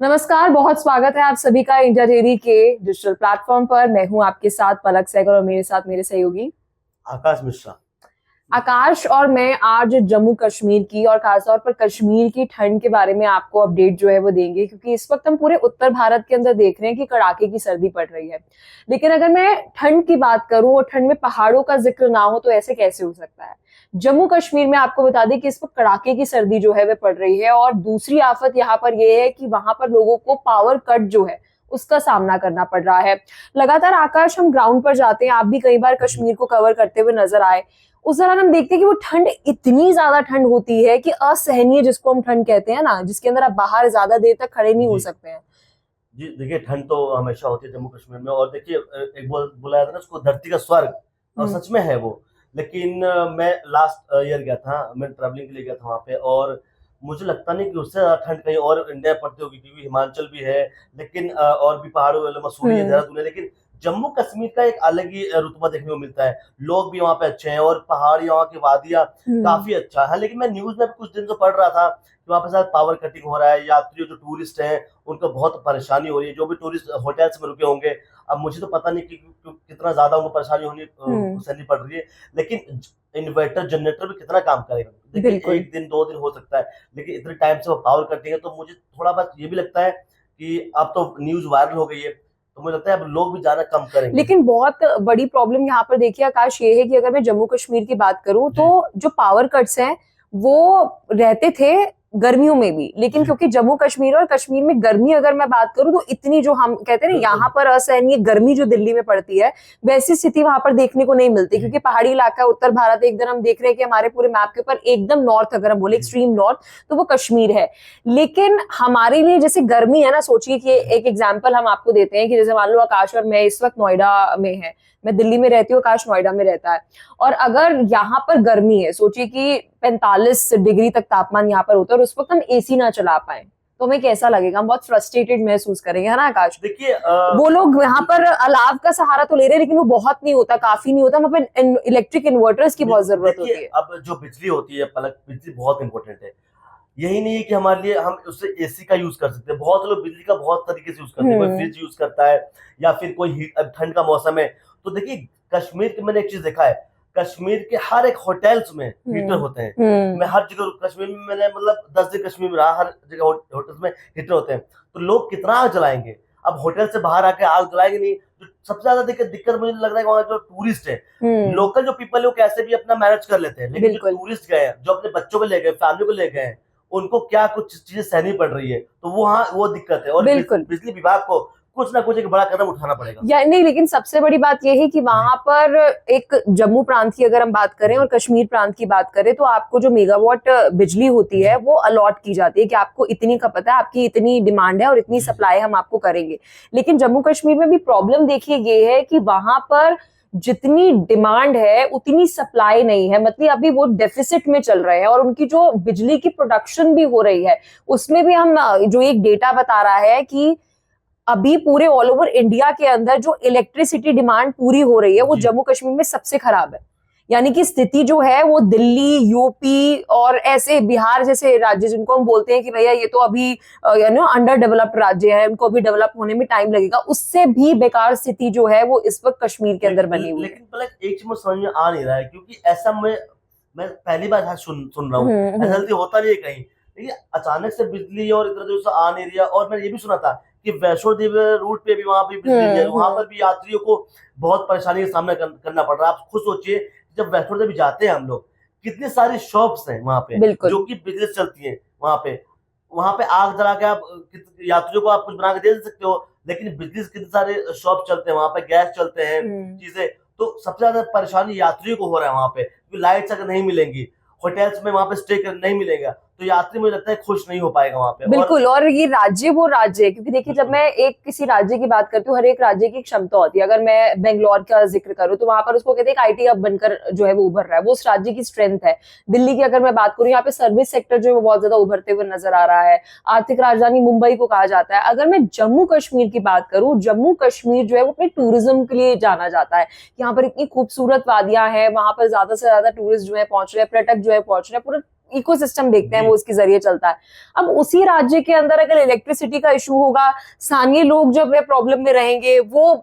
नमस्कार, बहुत स्वागत है आप सभी का इंडिया डेली के डिजिटल प्लेटफॉर्म पर। मैं हूं आपके साथ पलक सहगल और मेरे साथ मेरे सहयोगी आकाश मिश्रा। आकाश। और मैं आज जम्मू कश्मीर की और खासतौर पर कश्मीर की ठंड के बारे में आपको अपडेट जो है वो देंगे, क्योंकि इस वक्त हम पूरे उत्तर भारत के अंदर देख रहे हैं कि कड़ाके की सर्दी पड़ रही है। लेकिन अगर मैं ठंड की बात करूं और ठंड में पहाड़ों का जिक्र ना हो तो ऐसे कैसे हो सकता है। जम्मू कश्मीर में आपको बता दें कि इस वक्त कड़ाके की सर्दी जो है वह पड़ रही है, और दूसरी आफत यहाँ पर यह है कि वहां पर लोगों को पावर कट जो है उसका सामना करना पड़ रहा है। लगातार आकाश हम ग्राउंड पर जाते हैं, आप भी कई बार कश्मीर को कवर करते हुए नजर आए। उस दौरान हम देखते हैं कि वो ठंड इतनी ज्यादा ठंड होती है कि असहनीय, जिसको हम ठंड कहते हैं ना, जिसके अंदर आप बाहर ज्यादा देर तक खड़े नहीं हो जी सकते हैं। जी, देखिए ठंड तो हमेशा होती है जम्मू कश्मीर में। और देखिए एक बोला जाता है ना उसको धरती का स्वर्ग, और हम्म। सच में है वो। लेकिन मैं लास्ट ईयर गया था, मैं ट्रैवलिंग के लिए गया था वहाँ पे, और मुझे लगता नहीं कि उससे ज्यादा ठंड कहीं और इंडिया में पड़ती होगी, क्योंकि हिमाचल भी है, लेकिन और भी पहाड़ों वाले मसूरी है, हम्म। देहरादून है, लेकिन जम्मू कश्मीर का एक अलग ही रुतबा देखने को मिलता है। लोग भी वहाँ पे अच्छे हैं, और पहाड़ी वहाँ की वादियाँ हम्म। काफी अच्छा है। लेकिन मैं न्यूज में कुछ दिन से पढ़ रहा था कि वहाँ पे शायद पावर कटिंग हो रहा है, यात्री जो टूरिस्ट हैं उनको बहुत परेशानी हो रही है, जो भी टूरिस्ट होटल्स में रुके होंगे। अब मुझे तो पता नहीं कि कितना ज्यादा उनको परेशानी होनी हम्म। सहनी पड़ रही है, लेकिन इन्वर्टर जनरेटर भी कितना काम करेगा। देखिए बिल्कुल। एक दिन दो दिन हो सकता है, लेकिन इतने टाइम से वो पावर कटिंग है, तो मुझे थोड़ा बहुत ये भी लगता है कि अब तो न्यूज वायरल हो गई है, तो मुझे लगता है अब लोग भी जाना कम करेंगे। लेकिन बहुत बड़ी प्रॉब्लम यहाँ पर देखिए आकाश, ये है कि अगर मैं जम्मू कश्मीर की बात करूं तो जी जो पावर कट्स हैं वो रहते थे गर्मियों में भी, लेकिन जी, क्योंकि जम्मू कश्मीर और कश्मीर में गर्मी अगर मैं बात करूं तो इतनी, जो हम कहते हैं ना बिल्कुल। यहाँ पर असहनीय गर्मी जो दिल्ली में पड़ती है, वैसी स्थिति वहां पर देखने को नहीं मिलती, जी क्योंकि पहाड़ी इलाका है, उत्तर भारत एकदम हम देख रहे हैं कि हमारे पूरे मैप के ऊपर एकदम नॉर्थ, अगर हम बोले जी एक्सट्रीम नॉर्थ, तो वो कश्मीर है। लेकिन हमारे लिए जैसे गर्मी है ना, सोचिए कि जी एक एग्जाम्पल हम आपको देते हैं कि जैसे मान लो आकाश और मैं इस वक्त नोएडा में है, मैं दिल्ली में रहती हूँ, आकाश नोएडा में रहता है। और अगर यहाँ पर गर्मी है, सोचिए कि 45 डिग्री तक तापमान यहाँ पर होता है, और उस वक्त हम एसी ना चला पाए तो हमें कैसा लगेगा, हम बहुत फ्रस्ट्रेटेड महसूस करेंगे, है ना आकाश। देखिए वो लोग यहाँ पर बिल्कुल अलाव का सहारा तो ले रहे हैं, लेकिन वो बहुत नहीं होता, काफी नहीं होता, हमें इलेक्ट्रिक इन्वर्टर्स की बहुत बिल्कुल। जरूरत देखिए होती है। अब जो बिजली होती है पलक, बिजली बहुत इंपॉर्टेंट है। यही नहीं है कि हमारे लिए हम उससे एसी का यूज कर सकते हैं, बहुत लोग बिजली का बहुत तरीके से यूज करते हैं, कोई हम्म। फ्रिज यूज करता है, या फिर कोई हीट। अब ठंड का मौसम है, तो देखिए कश्मीर के मैंने एक चीज देखा है, कश्मीर के हर एक होटल्स में हीटर हम्म। होते हैं। मैं हम्म। हर जगह कश्मीर में, मैंने मतलब 10 दिन कश्मीर में रहा, हर जगह होटल्स में हीटर होते हैं। तो लोग कितना आग जलाएंगे, अब होटल से बाहर आके आग जलाएंगे नहीं। जो सबसे ज्यादा दिक्कत दिक्कत मुझे लग रहा है वहाँ जो टूरिस्ट है, हम्म। लोकल जो पीपल है वो कैसे भी अपना मैनेज कर लेते हैं, लेकिन जो बिल्कुल। टूरिस्ट गए हैं, जो अपने बच्चों को ले गए, फैमिली को ले गए हैं, उनको क्या कुछ चीजें सहनी पड़ रही है, तो वो हाँ वो दिक्कत है। और बिल्कुल। बिजली विभाग को कुछ ना कुछ एक बड़ा कदम उठाना पड़ेगा। या नहीं, लेकिन सबसे बड़ी बात यह है कि जी वहां पर एक जम्मू प्रांत की अगर हम बात करें और जी कश्मीर प्रांत की बात करें, तो आपको जो मेगावाट बिजली होती है जी वो अलॉट की जाती है कि आपको इतनी खपत है, आपकी इतनी डिमांड है और इतनी जी जी सप्लाई हम आपको करेंगे। लेकिन जम्मू कश्मीर में भी प्रॉब्लम देखिए ये है कि वहां पर जितनी डिमांड है उतनी सप्लाई नहीं है, मतलब अभी वो डेफिसिट में चल रहे हैं, और उनकी जो बिजली की प्रोडक्शन भी हो रही है उसमें भी हम जो एक डेटा बता रहा है कि अभी पूरे ऑल ओवर इंडिया के अंदर जो इलेक्ट्रिसिटी डिमांड पूरी हो रही है वो जी जम्मू कश्मीर में सबसे खराब है। यानी कि स्थिति जो है वो दिल्ली, यूपी और ऐसे बिहार जैसे राज्य, जिनको हम बोलते हैं कि भैया ये तो अभी अंडर डेवलप्ड राज्य है, उनको अभी डेवलप होने में टाइम लगेगा, उससे भी बेकार स्थिति जो है वो इस वक्त कश्मीर के अंदर बनी हुई है। लेकिन पहले एक चीज मुझे समझ में आ नहीं रहा है, क्योंकि ऐसा मैं पहली बार यहाँ सुन रहा हूँ। ऐसा हम्म। जल्दी होता नहीं है कहीं, लेकिन अचानक से बिजली और इधर उधर से आ नहीं रही है। और मैंने ये भी सुना था कि वैष्णो देवी रूट पे भी वहां पे बिजली नहीं है, वहां हम्म। पर भी यात्रियों को बहुत परेशानी का सामना करना पड़ रहा है। आप खुद सोचिए, जब वैष्णो देवी जाते हैं हम लोग, कितनी सारी शॉप्स हैं वहां पे बिल्कुल। जो कि बिजली से चलती हैं। वहां पे आग जला के आप यात्रियों को आप कुछ बना के दे सकते हो, लेकिन बिजली से कितने सारे शॉप चलते हैं वहां पे, गैस चलते हैं, हम्म। चीजें। तो सबसे ज्यादा परेशानी यात्रियों को हो रहा है वहां पे, क्योंकि लाइट्स अगर नहीं मिलेंगी, होटल्स में वहां पे स्टे कर नहीं मिलेगा, तो यात्री मुझे लगता है खुश नहीं हो पाएगा वहां पे। और बिल्कुल, और ये राज्य वो राज्य है, क्योंकि देखिए जब बिल्कुल मैं एक किसी राज्य की बात करती हूँ, हर एक राज्य की एक क्षमता होती है। अगर मैं बेंगलोर का जिक्र करूँ तो वहां पर उसको कहते हैं आईटी हब बनकर जो है वो उभर रहा है, वो उस राज्य की स्ट्रेंथ है। दिल्ली की अगर मैं बात करूँ, यहाँ पे सर्विस सेक्टर जो है वो बहुत ज्यादा उभरते हुए नजर आ रहा है, आर्थिक राजधानी मुंबई को कहा जाता है। अगर मैं जम्मू कश्मीर की बात करूँ, जम्मू कश्मीर जो है वो अपने टूरिज्म के लिए जाना जाता है। यहाँ पर इतनी खूबसूरत वादियां हैं, वहां पर ज्यादा से ज्यादा टूरिस्ट जो है पहुंच रहे हैं, पर्यटक जो है पहुंच रहे हैं, पूरा इकोसिस्टम देखते हैं वो उसके जरिए चलता है। अब उसी राज्य के अंदर अगर इलेक्ट्रिसिटी का इशू होगा, स्थानीय लोग जब वे प्रॉब्लम में रहेंगे, वो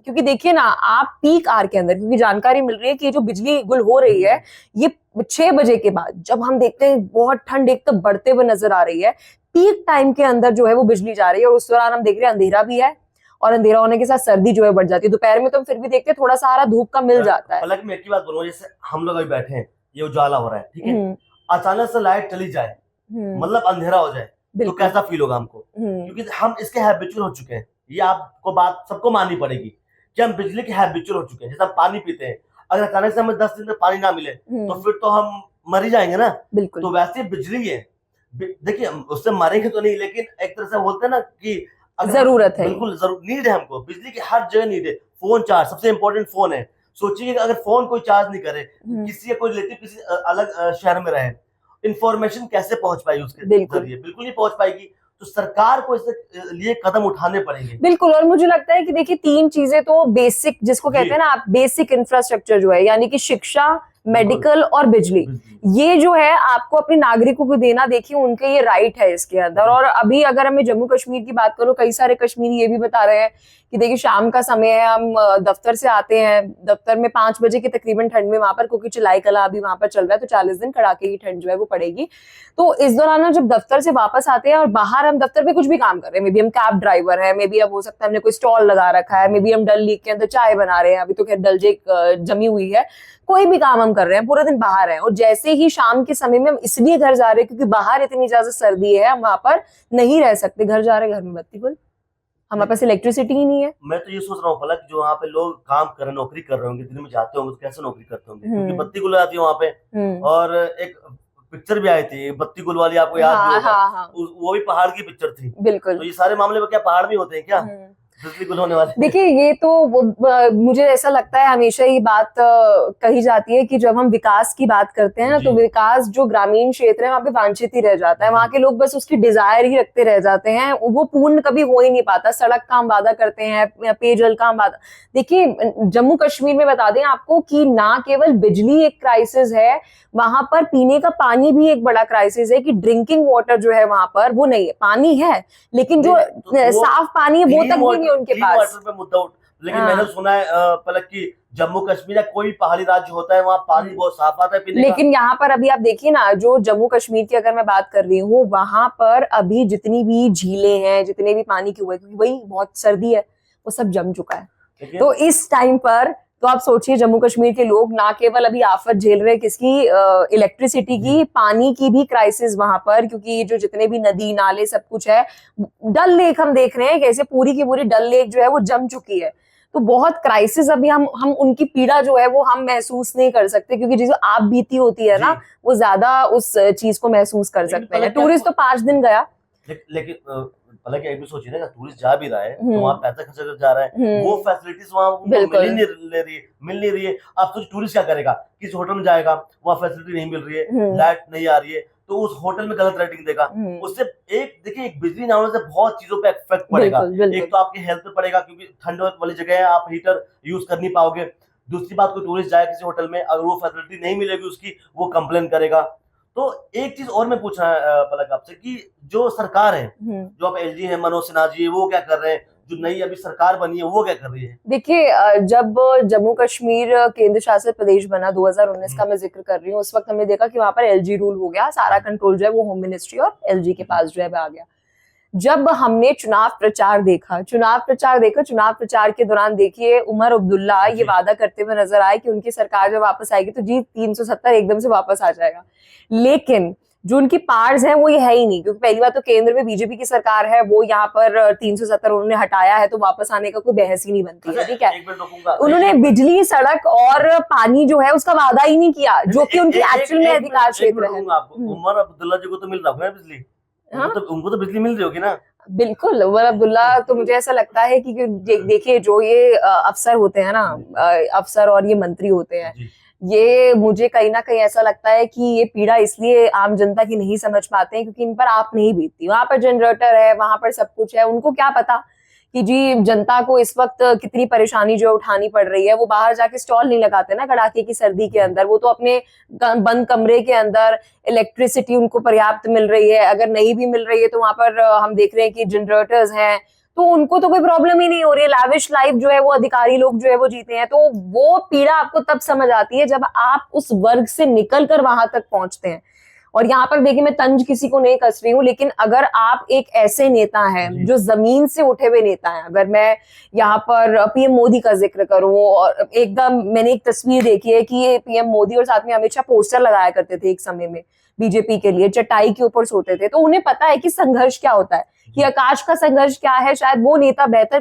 क्योंकि देखिए ना, आप पीक आवर के अंदर, क्योंकि जानकारी मिल रही है कि ये जो बिजली गुल हो रही है ये 6 बजे के बाद, जब हम देखते हैं बहुत ठंड एक तो बढ़ते हुए नजर आ रही है, पीक टाइम के अंदर जो है वो बिजली जा रही है, और उस दौरान हम देख रहे हैं अंधेरा भी है, और अंधेरा होने के साथ सर्दी जो है बढ़ जाती है। दोपहर में तो हम फिर भी देखते हैं थोड़ा सहारा धूप का मिल जाता है। हालांकि मैं एक ही बात बोलूंगा, जैसे हम लोग अभी बैठे हैं, ये उजाला हो रहा है, ठीक है, अचानक से लाइट चली जाए, मतलब अंधेरा हो जाए, तो कैसा फील होगा हमको, क्योंकि हम इसके हैबिचुअल हो चुके हैं। ये आपको बात सबको माननी पड़ेगी कि हम बिजली के हैबिचुअल हो चुके हैं। जैसे हम पानी पीते हैं, अगर अचानक से हमें 10 दिन तक पानी ना मिले तो फिर तो हम मर ही जाएंगे ना। तो वैसे बिजली है, देखिए उससे मरेंगे तो नहीं, लेकिन एक तरह से बोलते हैं ना कि जरूरत है, बिल्कुल जरूर, नीड है हमको, बिजली की हर जगह नीड है। फोन चार्ज, सबसे इंपॉर्टेंट फोन है। सोचिए कि अगर फोन कोई चार्ज नहीं करे, किसी का कोई रिलेटिव किसी अलग शहर में रहे, इंफॉर्मेशन कैसे पहुंच पाएगी उसके जरिए? बिल्कुल नहीं पहुंच पाएगी। तो सरकार को इसके लिए कदम उठाने पड़ेंगे। बिल्कुल, और मुझे लगता है कि देखिए 3 चीजें तो बेसिक, जिसको कहते हैं ना आप, बेसिक इंफ्रास्ट्रक्चर जो है, यानी कि शिक्षा, मेडिकल और बिजली, ये जो है आपको अपने नागरिकों को देना, देखिए उनके ये राइट है इसके अंदर। और अभी अगर हमें जम्मू कश्मीर की बात करो, कई सारे कश्मीरी ये भी बता रहे हैं कि देखिए शाम का समय है, हम दफ्तर से आते हैं, दफ्तर में 5 बजे की तकरीबन ठंड में वहां पर, क्योंकि चिलाई कला अभी वहां पर चल रहा है, तो 40 दिन कड़ाके की ठंड जो है वो पड़ेगी। तो इस दौरान जब दफ्तर से वापस आते हैं और बाहर हम दफ्तर पे कुछ भी काम कर रहे हैं, मे बी हम कैब ड्राइवर है, मे बी अब हो सकता है हमने कोई स्टॉल लगा रखा है, मे बी हम डल लेक के अंदर चाय बना रहे हैं, अभी तो खैर डल लेक जमी हुई है, कोई भी काम हम कर रहे हैं, पूरा दिन बाहर हैं, और जैसे ही शाम के समय में हम इसलिए घर जा रहे हैं क्योंकि बाहर इतनी ज्यादा सर्दी है, हम वहां पर नहीं रह सकते, घर जा रहे हैं, घर में बत्ती गुल, हमारे पास इलेक्ट्रिसिटी ही नहीं है। मैं तो ये सोच रहा हूँ पलक, जो वहाँ पे लोग काम कर रहे, नौकरी कर रहे होंगे, दिन में जाते होंगे, तो कैसे नौकरी करते होंगे, क्योंकि बत्ती गुल आती है वहाँ पे। और एक पिक्चर भी आई थी बत्ती गुल वाली, आपको याद भी होगा, वो भी पहाड़ की पिक्चर थी। बिल्कुल। तो ये सारे मामले में क्या पहाड़ भी होते हैं क्या बिजली गुल होने वाले? देखिए ये तो मुझे ऐसा लगता है, हमेशा ये बात कही जाती है कि जब हम विकास की बात करते हैं ना, तो विकास जो ग्रामीण क्षेत्र है वहाँ पे वांछित ही रह जाता है, वहाँ के लोग बस उसकी डिजायर ही रखते रह जाते हैं, वो पूर्ण कभी हो ही नहीं पाता। सड़क का हम वादा करते हैं, पेयजल का हम वादा, देखिए जम्मू कश्मीर में बता दें आपको कि ना केवल बिजली एक क्राइसिस है, वहां पर पीने का पानी भी एक बड़ा क्राइसिस है, कि ड्रिंकिंग वाटर जो है वहां पर वो नहीं है, पानी है लेकिन जो साफ पानी है वो तक भी नहीं उनके पास। वाटर पे मुद्दा उठ, लेकिन मैंने सुना है पलक की जम्मू कश्मीर या कोई पहाड़ी राज्य होता है, वहाँ पानी बहुत साफ आता है पीने का। लेकिन यहाँ पर अभी आप देखिए ना, जो जम्मू कश्मीर की अगर मैं बात कर रही हूँ, वहां पर अभी जितनी भी झीलें हैं, जितने भी पानी के हुए, क्योंकि वही बहुत सर्दी है, वो सब जम चुका है। तो इस टाइम पर तो आप सोचिए जम्मू कश्मीर के लोग ना केवल अभी आफत झेल रहे किसकी, इलेक्ट्रिसिटी की, पानी की भी क्राइसिस वहां पर, क्योंकि जो जितने भी नदी नाले सब कुछ है, डल लेक हम देख रहे हैं कैसे पूरी की पूरी डल लेक जो है वो जम चुकी है। तो बहुत क्राइसिस अभी हम उनकी पीड़ा जो है वो हम महसूस नहीं कर सकते, क्योंकि जिस आप बीती होती है ना, वो ज्यादा उस चीज को महसूस कर सकते हैं। टूरिस्ट तो 5 दिन गया, लेकिन हालांकि एक भी सोचिए ना, टूरिस्ट जा भी रहा है तो वहाँ पैसा खर्च कर जा रहा है, वो फैसिलिटीज वहाँ मिल नहीं रही है। आप सोचिए टूरिस्ट क्या करेगा, किस होटल में जाएगा, वहाँ फैसिलिटी नहीं मिल रही है, लाइट नहीं आ रही है, तो उस होटल में गलत रेटिंग देगा, उससे देखिए एक बिजली ना होने से बहुत चीजों पे इफेक्ट पड़ेगा। एक तो आपकी हेल्थ पे पड़ेगा, क्योंकि ठंड वाली जगह है, आप हीटर यूज कर नहीं पाओगे। दूसरी बात, कोई टूरिस्ट जाए किसी होटल में, अगर वो फैसिलिटी नहीं मिलेगी उसकी, वो कंप्लेन करेगा। तो एक चीज और मैं पूछना पलक आपसे, कि जो सरकार है, जो आप एलजी है, मनोज सिन्हा जी, वो क्या कर रहे हैं, जो नई अभी सरकार बनी है वो क्या कर रही है? देखिए जब जम्मू कश्मीर केंद्र शासित प्रदेश बना 2019 का मैं जिक्र कर रही हूँ, उस वक्त हमने देखा कि वहां पर एलजी रूल हो गया, सारा कंट्रोल जो है वो होम मिनिस्ट्री और एलजी के पास जो है आ गया। जब हमने चुनाव प्रचार देखा, चुनाव प्रचार के दौरान देखिए उमर अब्दुल्ला ये वादा करते हुए नजर आए कि उनकी सरकार जब वापस आएगी तो जी 370 एकदम से वापस आ जाएगा, लेकिन जो उनकी पार्स हैं वो ये है ही नहीं, क्योंकि पहली बात तो केंद्र में बीजेपी की सरकार है, वो यहाँ पर 370 उन्होंने हटाया है, तो वापस आने का कोई बहस ही नहीं बनती है। ठीक है, उन्होंने बिजली, सड़क और पानी जो है उसका वादा ही नहीं किया, जो कि उनकी एक्चुअल में अधिकार क्षेत्र है। उमर अब्दुल्ला जी को तो मिल रहा है बिजली, उनको तो बिजली मिल रही होगी ना? बिल्कुल, उमर अब्दुल्ला तो मुझे ऐसा लगता है कि देखिए जो ये अफसर होते हैं ना, अफसर और ये मंत्री होते हैं, ये मुझे कहीं ना कहीं ऐसा लगता है कि ये पीड़ा इसलिए आम जनता की नहीं समझ पाते हैं क्योंकि इन पर आप नहीं बीतती। वहां पर जनरेटर है, वहां पर सब कुछ है, उनको क्या पता कि जी जनता को इस वक्त कितनी परेशानी जो है उठानी पड़ रही है। वो बाहर जाके स्टॉल नहीं लगाते ना कड़ाके की सर्दी के अंदर, वो तो अपने बंद कमरे के अंदर इलेक्ट्रिसिटी उनको पर्याप्त मिल रही है। अगर नहीं भी मिल रही है तो वहां पर हम देख रहे हैं कि जनरेटर्स हैं, तो उनको तो कोई प्रॉब्लम ही नहीं हो रही है। लाविश लाइफ जो है वो अधिकारी लोग जो है वो जीते हैं। तो वो पीड़ा आपको तब समझ आती है जब आप उस वर्ग से निकल कर वहां तक पहुंचते हैं। और यहाँ पर देखिए, मैं तंज किसी को नहीं कस रही हूँ, लेकिन अगर आप एक ऐसे नेता हैं जो जमीन से उठे हुए नेता हैं, अगर मैं यहाँ पर पीएम मोदी का जिक्र करूं, और एकदम मैंने एक तस्वीर देखी है कि ये पीएम मोदी और साथ में अमित शाह पोस्टर लगाया करते थे एक समय में बीजेपी के लिए, चटाई के ऊपर सोते थे, तो उन्हें पता है कि संघर्ष क्या होता है, कि आकाश का संघर्ष क्या है। शायद वो नेता बेहतर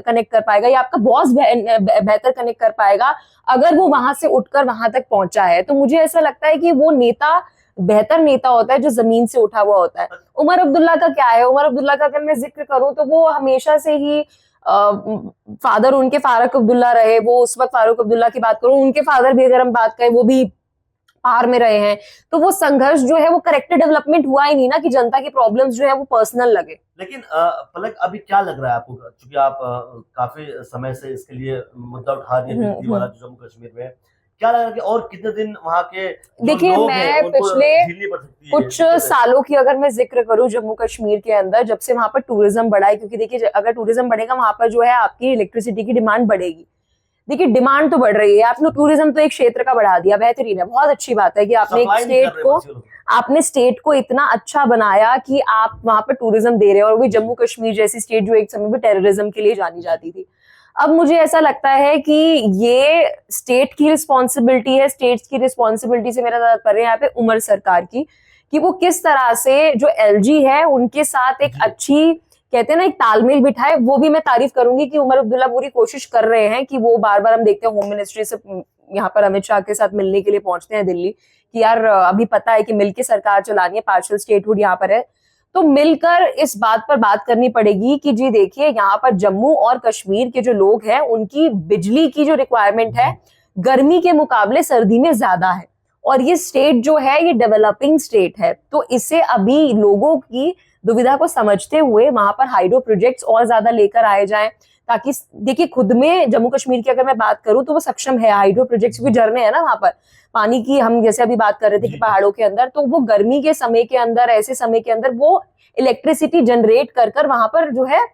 कनेक्ट कर पाएगा, या आपका बॉस बेहतर कनेक्ट कर पाएगा अगर वो वहां से उठकर वहां तक पहुंचा है। तो मुझे ऐसा लगता है कि वो नेता बेहतर नेता होता है जो जमीन से उठा हुआ होता है। उमर अब्दुल्ला का क्या है, उमर अब्दुल्ला का अगर मैं जिक्र करूं तो वो हमेशा से ही फादर उनके फारूक अब्दुल्ला रहे, वो उस वक्त फारूक अब्दुल्ला की बात करूं, उनके फादर भी अगर हम बात करें वो भी पार में रहे हैं। तो वो संघर्ष जो है वो करेक्टर डेवलपमेंट हुआ ही नहीं ना, कि जनता की प्रॉब्लम्स जो है वो पर्सनल लगे। लेकिन पलक, अभी क्या लग रहा है आपको, क्योंकि आप काफी समय से इसके लिए मुद्दा उठा रही है, बिजली वाला जो जम्मू कश्मीर में है, क्या लग रहा है कि और कितने दिन वहाँ के जो देखिए, लोग मैं हैं उनको पिछले झेलनी पड़ सकती है कुछ दिक्कतें? सालों की अगर मैं जिक्र करूं जम्मू कश्मीर के अंदर, जब से वहां पर टूरिज्म बढ़ा है, क्योंकि देखिए अगर टूरिज्म बढ़ेगा वहां पर जो है आपकी इलेक्ट्रिसिटी की डिमांड बढ़ेगी। देखिए डिमांड तो बढ़ रही है, आपने टूरिज्म तो एक क्षेत्र का बढ़ा दिया, बेहतरीन है, बहुत अच्छी बात है कि आपने एक सप्लाई नहीं कर स्टेट रहे को, बस ये लोग। आपने स्टेट को इतना अच्छा बनाया कि आप वहां पर टूरिज्म दे रहे हो। और वो जम्मू कश्मीर जैसी स्टेट जो एक समय में टेररिज्म के लिए जानी जाती थी, अब मुझे ऐसा लगता है कि ये स्टेट की रिस्पॉन्सिबिलिटी है। स्टेट्स की रिस्पॉन्सिबिलिटी से मेरा तात्पर्य यहाँ पे उमर सरकार की, कि वो किस तरह से जो एलजी है उनके साथ एक अच्छी, कहते हैं ना, एक तालमेल बिठाए। वो भी मैं तारीफ करूंगी कि उमर अब्दुल्ला पूरी कोशिश कर रहे हैं कि वो बार बार हम देखते हैं होम मिनिस्ट्री से यहाँ पर अमित शाह के साथ मिलने के लिए पहुंचते हैं दिल्ली, कि यार अभी पता है कि मिलकर सरकार चलानी है, पार्शियल स्टेटहुड यहाँ पर है, तो मिलकर इस बात पर बात करनी पड़ेगी कि जी देखिए यहाँ पर जम्मू और कश्मीर के जो लोग हैं उनकी बिजली की जो रिक्वायरमेंट है गर्मी के मुकाबले सर्दी में ज्यादा है। और ये स्टेट जो है ये डेवलपिंग स्टेट है, तो इसे अभी लोगों की दुविधा को समझते हुए वहां पर हाइड्रो प्रोजेक्ट्स और ज्यादा लेकर आए जाएं, ताकि देखिए खुद में जम्मू कश्मीर की अगर मैं बात करूं तो वो सक्षम है हाइड्रो प्रोजेक्ट्स, क्योंकि झरने हैं ना वहां पर पानी की, हम जैसे अभी बात कर रहे थे कि पहाड़ों के अंदर, तो वो गर्मी के समय के अंदर, ऐसे समय के अंदर वो इलेक्ट्रिसिटी जनरेट कर कर वहां पर जो है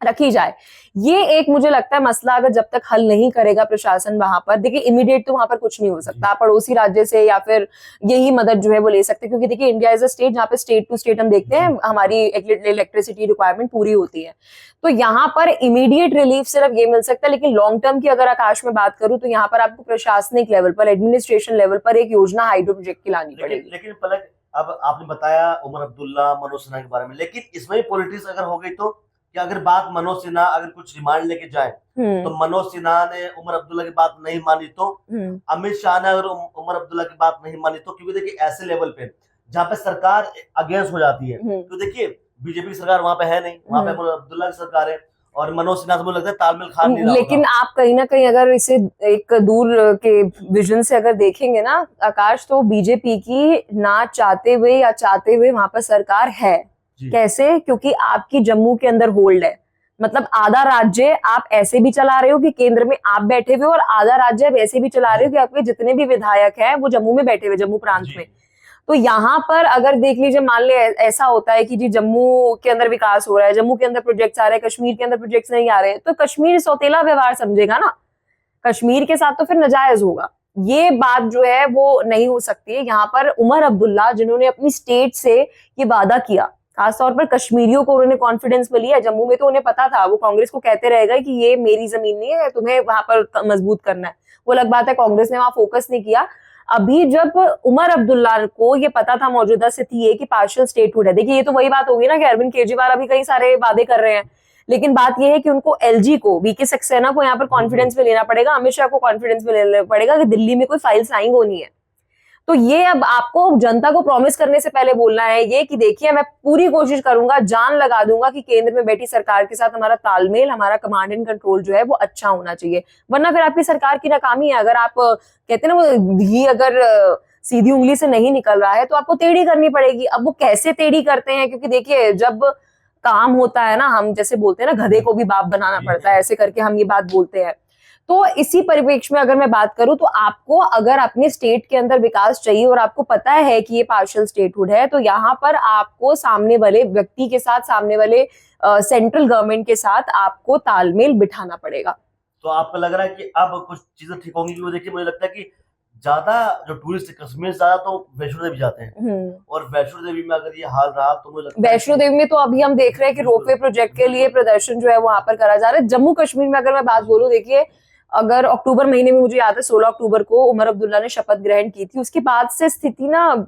रखी जाए। ये एक मुझे लगता है मसला अगर जब तक हल नहीं करेगा प्रशासन वहां पर, देखिए इमीडिएट तो वहां पर कुछ नहीं हो सकता, आप पड़ोसी राज्य से या फिर यही मदद जो है वो ले सकते हैं, क्योंकि देखिए इंडिया इज अ स्टेट जहाँ पे स्टेट टू स्टेट हम देखते हैं हमारी इलेक्ट्रिसिटी रिक्वायरमेंट पूरी होती है। तो यहाँ पर इमीडिएट रिलीफ सिर्फ ये मिल सकता है, लेकिन लॉन्ग टर्म की अगर आकाश में बात करूं तो यहाँ पर आपको प्रशासनिक लेवल पर, एडमिनिस्ट्रेशन लेवल पर एक योजना हाइड्रो प्रोजेक्ट की लानी पड़ेगी। लेकिन पलक, अब आपने बताया उमर अब्दुल्ला, मनोज सिन्हा के बारे में, लेकिन इसमें भी पॉलिटिक्स अगर हो गई तो, कि अगर बात मनोज सिन्हा अगर कुछ रिमांड लेके जाए तो मनोज सिन्हा ने उमर अब्दुल्ला की बात नहीं मानी तो, अमित शाह ने अगर उमर अब्दुल्ला की बात नहीं मानी तो, क्योंकि देखिए ऐसे लेवल पे जहाँ पे सरकार अगेंस्ट हो जाती है, तो देखिए बीजेपी की सरकार वहां पे है नहीं, वहां पे उमर अब्दुल्ला की सरकार है, और मनोज सिन्हा से मुझे लगता है तालमेल खा नहीं रहा। लेकिन आप कहीं ना कहीं अगर इसे एक दूर के विजन से अगर देखेंगे ना आकाश, तो बीजेपी की ना चाहते हुए या चाहते हुए वहां पर सरकार है। कैसे? क्योंकि आपकी जम्मू के अंदर होल्ड है, मतलब आधा राज्य आप ऐसे भी चला रहे हो कि केंद्र में आप बैठे हुए, और आधा राज्य आप ऐसे भी चला रहे हो कि आपके जितने भी विधायक हैं वो जम्मू में बैठे हुए, जम्मू प्रांत में। तो यहाँ पर अगर देख लीजिए, मान ले ऐसा होता है कि जी जम्मू के अंदर विकास हो रहा है, जम्मू के अंदर प्रोजेक्ट्स आ रहे हैं, कश्मीर के अंदर प्रोजेक्ट्स नहीं आ रहे, तो कश्मीर सौतेला व्यवहार समझेगा ना, कश्मीर के साथ तो फिर नाजायज होगा। ये बात जो है वो नहीं हो सकती है। यहाँ पर उमर अब्दुल्ला जिन्होंने अपनी स्टेट से ये वादा किया, खासतौर पर कश्मीरियों को उन्होंने कॉन्फिडेंस में लिया, जम्मू में तो उन्हें पता था, वो कांग्रेस को कहते रहेगा कि ये मेरी जमीन नहीं है, तुम्हें वहां पर मजबूत करना है। वो अलग बात है, कांग्रेस ने वहां फोकस नहीं किया। अभी जब उमर अब्दुल्ला को ये पता था मौजूदा स्थिति ये कि पार्शियल स्टेटहुड है, देखिए ये तो वही बात होगी ना कि अरविंद केजरीवाल अभी कई सारे वादे कर रहे हैं, लेकिन बात यह है कि उनको एलजी को, वीके सक्सेना को यहाँ पर कॉन्फिडेंस में लेना पड़ेगा, अमित शाह को कॉन्फिडेंस में लेना पड़ेगा कि दिल्ली में कोई फाइल साइन होनी है। तो ये अब आपको जनता को प्रॉमिस करने से पहले बोलना है ये कि देखिए मैं पूरी कोशिश करूंगा, जान लगा दूंगा कि केंद्र में बैठी सरकार के साथ हमारा तालमेल, हमारा कमांड एंड कंट्रोल जो है वो अच्छा होना चाहिए, वरना फिर आपकी सरकार की नाकामी है। अगर आप कहते हैं ना वो घी अगर सीधी उंगली से नहीं निकल रहा है तो आपको टेढ़ी करनी पड़ेगी। अब वो कैसे टेढ़ी करते हैं, क्योंकि देखिए जब काम होता है ना, हम जैसे बोलते हैं ना गधे को भी बाप बनाना पड़ता है, ऐसे करके हम ये बात बोलते हैं। तो इसी परिप्रेक्ष्य में अगर मैं बात करूं तो आपको अगर अपने स्टेट के अंदर विकास चाहिए और आपको पता है कि ये पार्शियल स्टेटहुड है, तो यहाँ पर आपको सामने वाले व्यक्ति के साथ, सामने वाले सेंट्रल गवर्नमेंट के साथ आपको तालमेल बिठाना पड़ेगा। तो आपको लग रहा है कि अब कुछ चीजें ठीक होंगी? क्योंकि देखिए मुझे लगता है कि ज्यादा जो टूरिस्ट कश्मीर से ज्यादा तो वैष्णो देवी जाते हैं, और वैष्णो देवी में अगर ये हाल रहा तो मुझे लगता है वैष्णो देवी में तो अभी हम देख रहे हैं कि रोपवे प्रोजेक्ट के लिए प्रदर्शन जो है वहां पर करा जा रहा है। जम्मू कश्मीर में अगर मैं बात बोलूं, देखिए अगर अक्टूबर महीने में, मुझे याद है 16 अक्टूबर को उमर अब्दुल्ला ने शपथ ग्रहण की थी, उसके बाद से स्थिति ना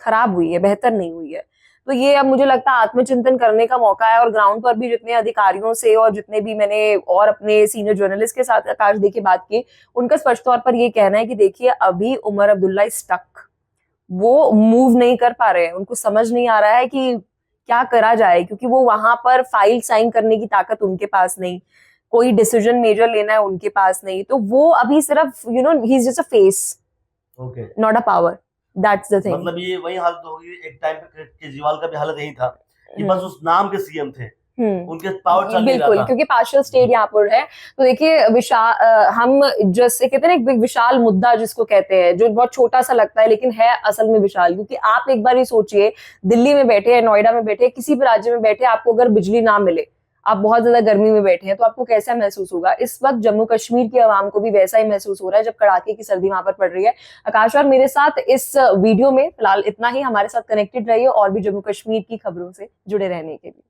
खराब हुई है, बेहतर नहीं हुई है। तो ये अब मुझे लगता है आत्मचिंतन करने का मौका है, और ग्राउंड पर भी जितने अधिकारियों से और जितने भी मैंने और अपने सीनियर जर्नलिस्ट के साथ आकाश दी की बात की, उनका स्पष्ट तौर पर ये कहना है कि देखिए अभी उमर अब्दुल्ला स्टक, वो मूव नहीं कर पा रहे हैं, उनको समझ नहीं आ रहा है कि क्या करा जाए, क्योंकि वो वहां पर फाइल साइन करने की ताकत उनके पास नहीं, कोई डिसीजन मेजर लेना है उनके पास नहीं, तो वो अभी सिर्फ he is just a face, okay, not a power, that's the thing. मतलब ये वही हालत होगी। एक टाइम पे केजरीवाल का भी हालत यही था कि बस उस नाम के सीएम थे, उनके पावर चल नहीं रहा बिल्कुल, था। क्योंकि पार्शियल स्टेट यहाँ पर है। तो देखिए हम जैसे कहते हैं ना एक विशाल मुद्दा जिसको कहते हैं, जो बहुत छोटा सा लगता है लेकिन है असल में विशाल, क्योंकि आप एक बार ये सोचिए, दिल्ली में बैठे हैं, नोएडा में बैठे हैं, किसी भी राज्य में बैठे, आपको अगर बिजली ना मिले, आप बहुत ज्यादा गर्मी में बैठे हैं, तो आपको कैसा महसूस होगा। इस वक्त जम्मू कश्मीर की आवाम को भी वैसा ही महसूस हो रहा है जब कड़ाके की सर्दी वहां पर पड़ रही है। आकाश और मेरे साथ इस वीडियो में फिलहाल इतना ही। हमारे साथ कनेक्टेड रहिए और भी जम्मू कश्मीर की खबरों से जुड़े रहने के लिए।